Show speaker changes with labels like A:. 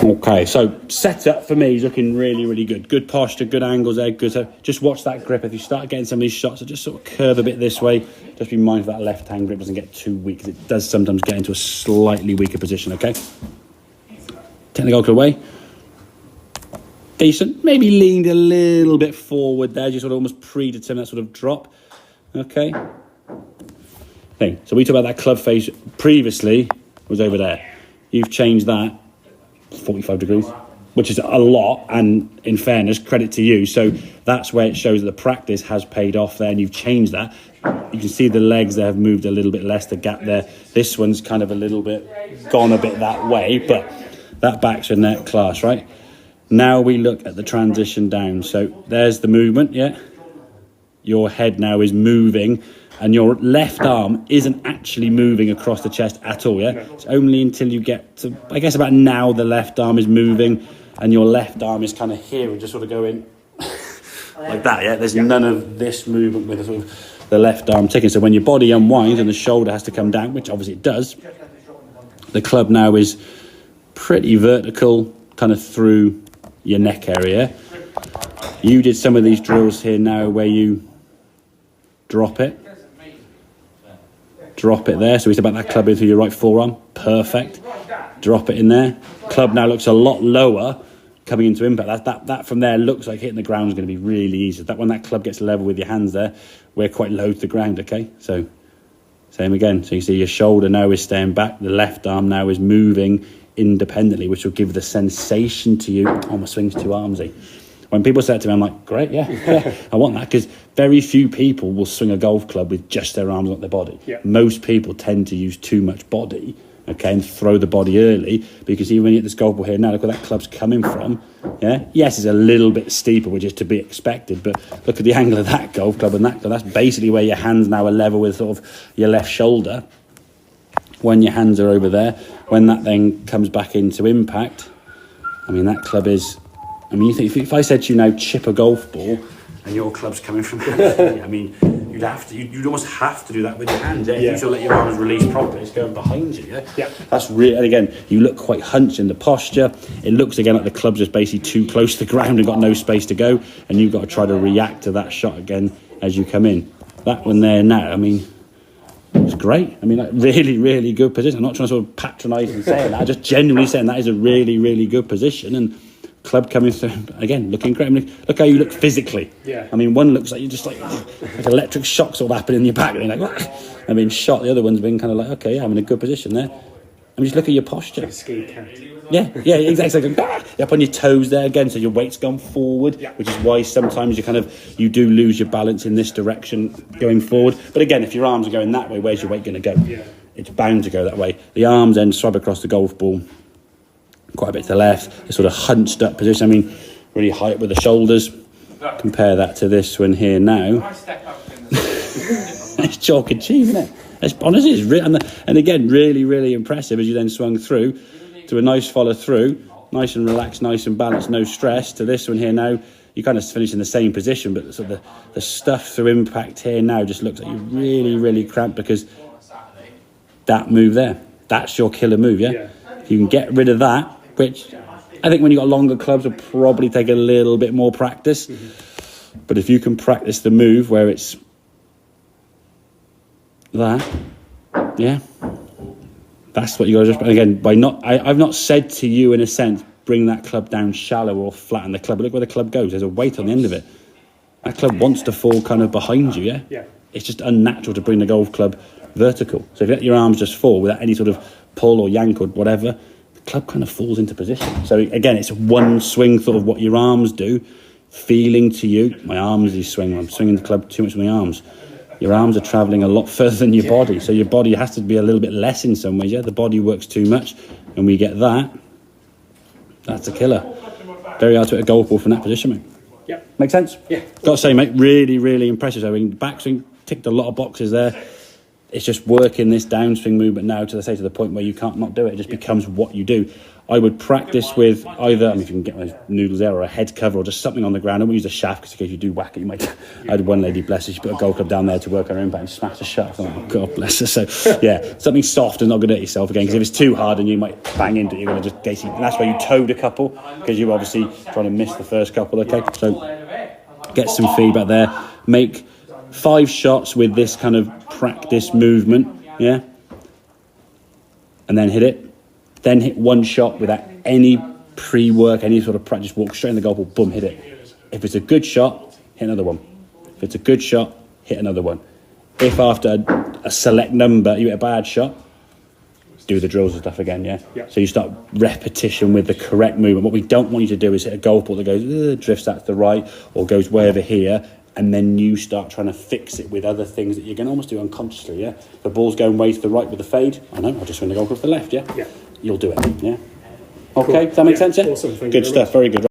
A: Okay, so setup for me is looking really, really good. Good posture, good angles there, good. So just watch that grip. If you start getting some of these shots, so just sort of curve a bit this way. Just be mindful that left hand grip doesn't get too weak, because it does sometimes get into a slightly weaker position, okay? Take the golf club away. Decent. Maybe leaned a little bit forward there, just sort of almost predetermined that sort of drop. Okay. Thing. So we talked about that club face previously was over there. You've changed that 45 degrees, which is a lot, and in fairness, credit to you. So that's where it shows that the practice has paid off there, and you've changed that. You can see the legs there have moved a little bit less, the gap there. This one's kind of a little bit gone a bit that way, but that back's a net class, right? Now we look at the transition down. So there's the movement, yeah? Your head now is moving, and your left arm isn't actually moving across the chest at all, yeah? It's only until you get to, I guess about now, the left arm is moving, and your left arm is kind of here and just sort of going like that, yeah? There's none of this movement with sort of the left arm ticking. So when your body unwinds and the shoulder has to come down, which obviously it does, the club now is pretty vertical, kind of through your neck area. You did some of these drills here now where you drop it there. So it's about that club in through your right forearm. Perfect. Drop it in there. Club now looks a lot lower coming into impact. That from there looks like hitting the ground is going to be really easy. That when that club gets level with your hands there, we're quite low to the ground, okay? So same again. So you see your shoulder now is staying back. The left arm now is moving independently, which will give the sensation to you, oh, my swing's too armsy. When people say it to me, I'm like, great, yeah, I want that, because very few people will swing a golf club with just their arms, not their body. Yeah. Most people tend to use too much body, okay, and throw the body early, because even when you hit this golf ball here now, look where that club's coming from, yeah? Yes, it's a little bit steeper, which is to be expected, but look at the angle of that golf club and that club. That's basically where your hands now are level with sort of your left shoulder. When your hands are over there, when that then comes back into impact, I mean, that club is, I mean, you think if I said to you now, chip a golf ball, and your club's coming from I mean, you'd almost have to do that with your hands, yeah? If you let your arms release properly, it's going behind you, yeah? Yeah. That's really, and again, you look quite hunched in the posture. It looks again like the club's just basically too close to the ground and got no space to go, and you've got to try to react to that shot again as you come in. That one there now, I mean, it's great. I mean, like, really, really good position. I'm not trying to sort of patronise and saying that. I'm just genuinely saying that is a really, really good position. And club coming through, again, looking great. I mean, look how you look physically. Yeah. I mean, one looks like you're just like electric shock sort of happening in your back. And you're like, what? I mean, shot. The other one's been kind of like, okay, yeah, I'm in a good position there. I mean, just look at your posture. Like a scared cat. Yeah, exactly. You're up on your toes there again, so your weight's gone forward, which is why sometimes you do lose your balance in this direction going forward. But again, if your arms are going that way, where's your weight going to go? Yeah. It's bound to go that way. The arms then swab across the golf ball quite a bit to the left. A sort of hunched up position. I mean, really high up with the shoulders. Compare that to this one here now. It's chalk and cheese, isn't it? Honestly, it's and again, really, really impressive as you then swung through to a nice follow through, nice and relaxed, nice and balanced, no stress. To this one here now, you kind of finish in the same position, but sort of the stuff through impact here now just looks like you're really, really cramped, because that move there, that's your killer move, yeah? If you can get rid of that, which I think when you've got longer clubs will probably take a little bit more practice, but if you can practice the move where it's that, yeah, that's what you got to just, again, I've not said to you in a sense, bring that club down shallow or flatten the club. Look where the club goes. There's a weight on the end of it. That club wants to fall kind of behind you, yeah? Yeah. It's just unnatural to bring the golf club vertical. So if you let your arms just fall without any sort of pull or yank or whatever, the club kind of falls into position. So again, it's one swing sort of what your arms do, feeling to you, my arms is swinging, I'm swinging the club too much with my arms. Your arms are travelling a lot further than your body, so your body has to be a little bit less in some ways, yeah? The body works too much, and we get that. That's a killer. Very hard to hit a golf ball from that position, mate. Yeah. Make sense? Yeah. Got to say, mate, really, really impressive. I mean, backswing ticked a lot of boxes there. It's just working this downswing movement now to the point where you can't not do it. It just becomes what you do. I would practice with either, I mean, if you can get those noodles there, or a head cover, or just something on the ground. I won't use a shaft, because in case you do whack it, you might. I had one lady, bless her, she put a golf club down there to work on her impact and smashed her shut. I thought, oh, God bless her. So, yeah, something soft and not going to hurt yourself again, because if it's too hard and you might bang into it, you're going to just basically, and that's why you towed a couple, because you're obviously trying to miss the first couple, okay? So, get some feedback there. Make 5 shots with this kind of practice movement, yeah? And then hit it. Then hit 1 shot without any pre-work, any sort of practice. Walk straight in the golf ball, boom, hit it. If it's a good shot, hit another one. If it's a good shot, hit another one. If after a select number you hit a bad shot, do the drills and stuff again, yeah? So you start repetition with the correct movement. What we don't want you to do is hit a golf ball that goes, drifts out to the right, or goes way over here, and then you start trying to fix it with other things that you can almost do unconsciously, yeah? The ball's going way to the right with the fade. I know, I'll just swing the golf ball to the left, yeah? You'll do it, yeah? Okay, cool. Does that make sense, yeah?
B: Awesome, thank you
A: good
B: very
A: stuff,
B: much.
A: very good.